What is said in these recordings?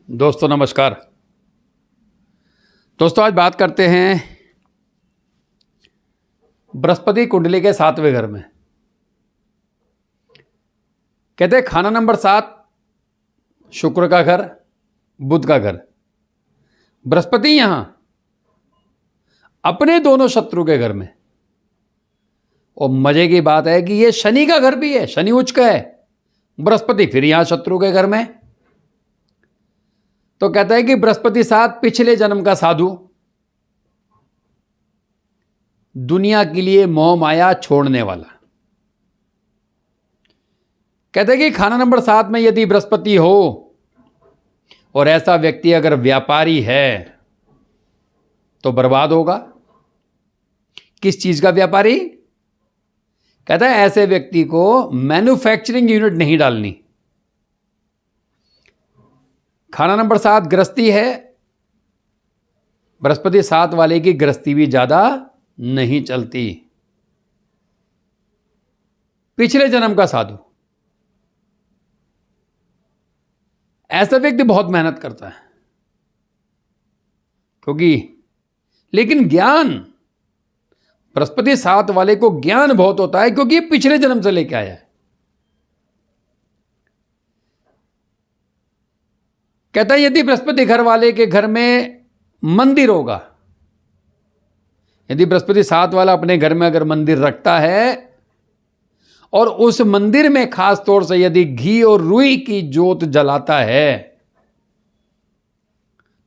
दोस्तों नमस्कार। दोस्तों आज बात करते हैं बृहस्पति कुंडली के 7वें घर में। कहते हैं खाना नंबर 7 शुक्र का घर, बुध का घर। बृहस्पति यहां अपने दोनों शत्रु के घर में। और मजे की बात है कि यह शनि का घर भी है, शनि उच्च का है, बृहस्पति फिर यहां शत्रु के घर में। तो कहता है कि बृहस्पति 7 पिछले जन्म का साधु, दुनिया के लिए मोह माया छोड़ने वाला। कहते हैं कि खाना नंबर 7 में यदि बृहस्पति हो और ऐसा व्यक्ति अगर व्यापारी है तो बर्बाद होगा। किस चीज का व्यापारी? कहता है ऐसे व्यक्ति को मैन्युफैक्चरिंग यूनिट नहीं डालनी। खाना नंबर 7 गृहस्थी है, बृहस्पति 7 वाले की गृहस्थी भी ज्यादा नहीं चलती। पिछले जन्म का साधु, ऐसा व्यक्ति बहुत मेहनत करता है क्योंकि, लेकिन ज्ञान, बृहस्पति 7 वाले को ज्ञान बहुत होता है क्योंकि पिछले जन्म से लेके आया है। कहता है यदि बृहस्पति घर वाले के घर में मंदिर होगा, यदि बृहस्पति 7 वाला अपने घर में अगर मंदिर रखता है और उस मंदिर में खास तौर से यदि घी और रुई की जोत जलाता है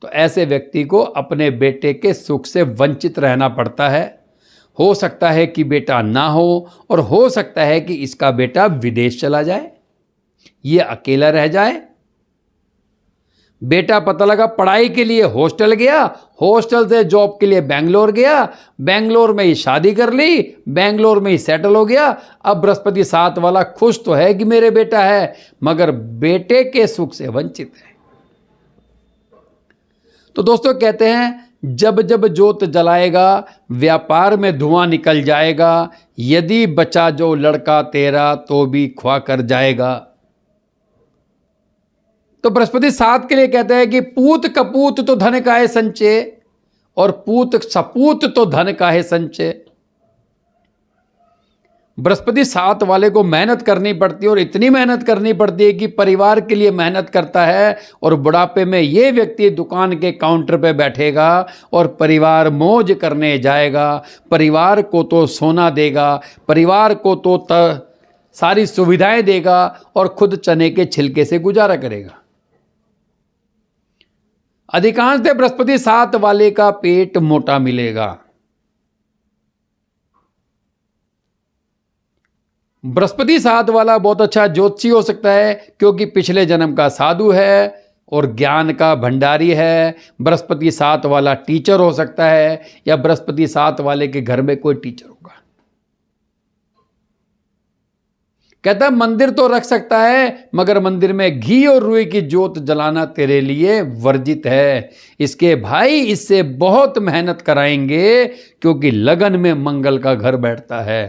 तो ऐसे व्यक्ति को अपने बेटे के सुख से वंचित रहना पड़ता है। हो सकता है कि बेटा ना हो और हो सकता है कि इसका बेटा विदेश चला जाए, यह अकेला रह जाए। बेटा पता लगा पढ़ाई के लिए हॉस्टल गया, हॉस्टल से जॉब के लिए बेंगलोर गया, बेंगलोर में ही शादी कर ली, बेंगलोर में ही सेटल हो गया। अब बृहस्पति 7 वाला खुश तो है कि मेरे बेटा है, मगर बेटे के सुख से वंचित है। तो दोस्तों कहते हैं जब जब जोत जलाएगा व्यापार में धुआं निकल जाएगा, यदि बचा जो लड़का तेरा तो भी ख्वा कर जाएगा। तो बृहस्पति 7 के लिए कहते हैं कि पूत कपूत तो धन का है संचय और पूत सपूत तो धन का है संचय। बृहस्पति 7 वाले को मेहनत करनी पड़ती है और इतनी मेहनत करनी पड़ती है कि परिवार के लिए मेहनत करता है और बुढ़ापे में यह व्यक्ति दुकान के काउंटर पे बैठेगा और परिवार मौज करने जाएगा। परिवार को तो सोना देगा, परिवार को तो सारी सुविधाएं देगा और खुद चने के छिलके से गुजारा करेगा। अधिकांश बृहस्पति 7 वाले का पेट मोटा मिलेगा। बृहस्पति 7 वाला बहुत अच्छा ज्योतिषी हो सकता है क्योंकि पिछले जन्म का साधु है और ज्ञान का भंडारी है। बृहस्पति 7 वाला टीचर हो सकता है या बृहस्पति 7 वाले के घर में कोई टीचर होगा। कहता है मंदिर तो रख सकता है मगर मंदिर में घी और रुई की जोत जलाना तेरे लिए वर्जित है। इसके भाई इससे बहुत मेहनत कराएंगे क्योंकि लगन में मंगल का घर बैठता है।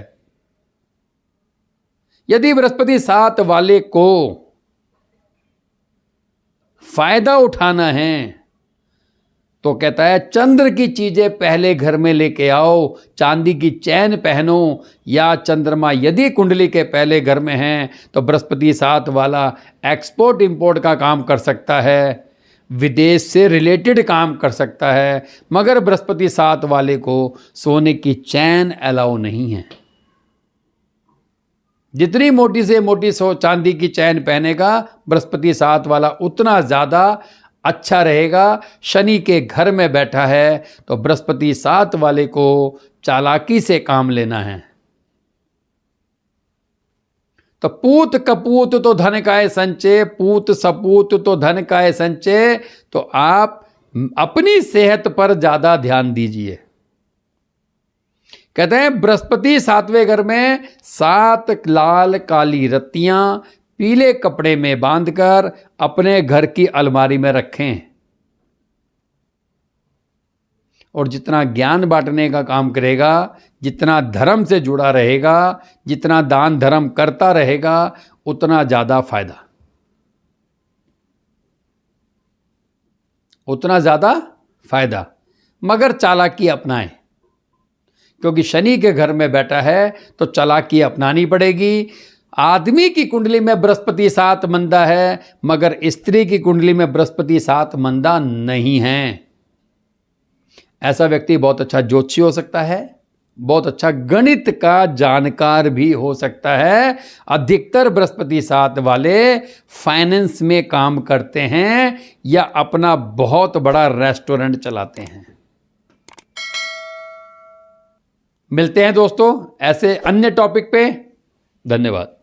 यदि बृहस्पति 7 वाले को फायदा उठाना है तो कहता है चंद्र की चीजें पहले घर में लेके आओ, चांदी की चैन पहनो या चंद्रमा यदि कुंडली के पहले घर में है तो बृहस्पति 7 वाला एक्सपोर्ट इंपोर्ट का काम कर सकता है, विदेश से रिलेटेड काम कर सकता है, मगर बृहस्पति 7 वाले को सोने की चैन अलाउ नहीं है। जितनी मोटी से मोटी चांदी की चैन पहनेगा बृहस्पति 7 वाला उतना ज्यादा अच्छा रहेगा। शनि के घर में बैठा है तो बृहस्पति 7 वाले को चालाकी से काम लेना है। तो पूत कपूत तो धन का है संचय, पूत सपूत तो धन का है संचय। तो आप अपनी सेहत पर ज्यादा ध्यान दीजिए। कहते हैं बृहस्पति 7वें घर में 7 लाल काली रत्तियां पीले कपड़े में बांधकर अपने घर की अलमारी में रखें और जितना ज्ञान बांटने का काम करेगा, जितना धर्म से जुड़ा रहेगा, जितना दान धर्म करता रहेगा, उतना ज्यादा फायदा। उतना ज़्यादा फायदा, मगर चालाकी अपनाएं, क्योंकि शनि के घर में बैठा है तो चालाकी अपनानी पड़ेगी। आदमी की कुंडली में बृहस्पति 7 मंदा है, मगर स्त्री की कुंडली में बृहस्पति 7 मंदा नहीं है। ऐसा व्यक्ति बहुत अच्छा ज्योतिषी हो सकता है, बहुत अच्छा गणित का जानकार भी हो सकता है। अधिकतर बृहस्पति 7 वाले फाइनेंस में काम करते हैं या अपना बहुत बड़ा रेस्टोरेंट चलाते हैं। मिलते हैं दोस्तों ऐसे अन्य टॉपिक पे। धन्यवाद।